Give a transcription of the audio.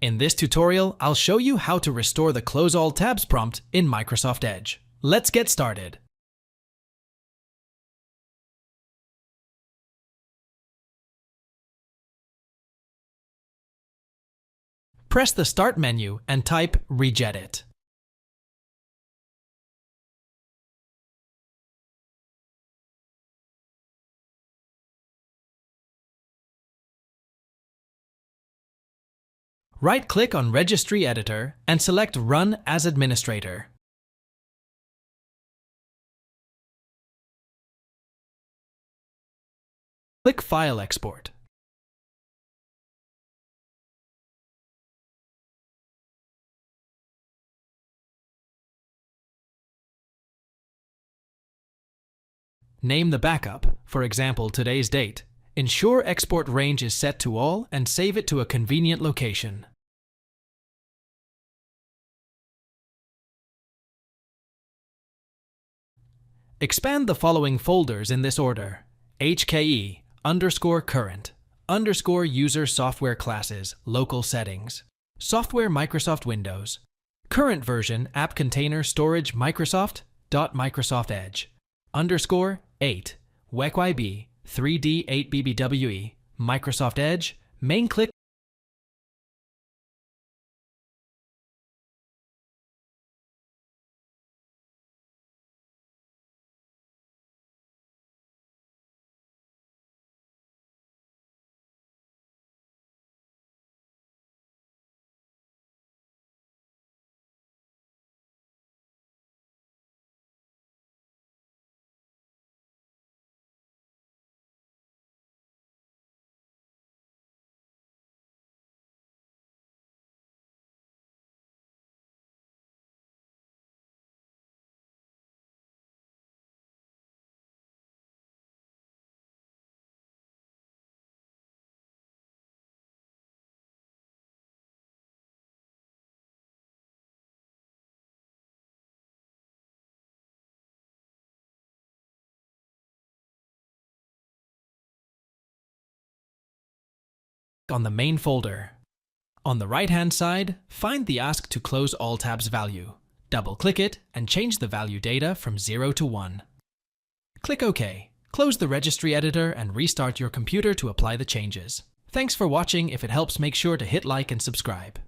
In this tutorial, I'll show you how to restore the Close All Tabs prompt in Microsoft Edge. Let's get started. Press the Start menu and type regedit. Right-click on Registry Editor and select Run as Administrator. Click File Export. Name the backup, for example today's date. Ensure export range is set to all and save it to a convenient location. Expand the following folders in this order: HKE _current _user software classes local settings software Microsoft Windows current version app container storage Microsoft Edge _8 WECYB 3D 8BBWE Microsoft Edge main. Click on the main folder. On the right-hand side, find the Ask to Close All Tabs value. Double-click it and change the value data from 0 to 1. Click OK. Close the registry editor and restart your computer to apply the changes. Thanks for watching. If it helps, make sure to hit like and subscribe.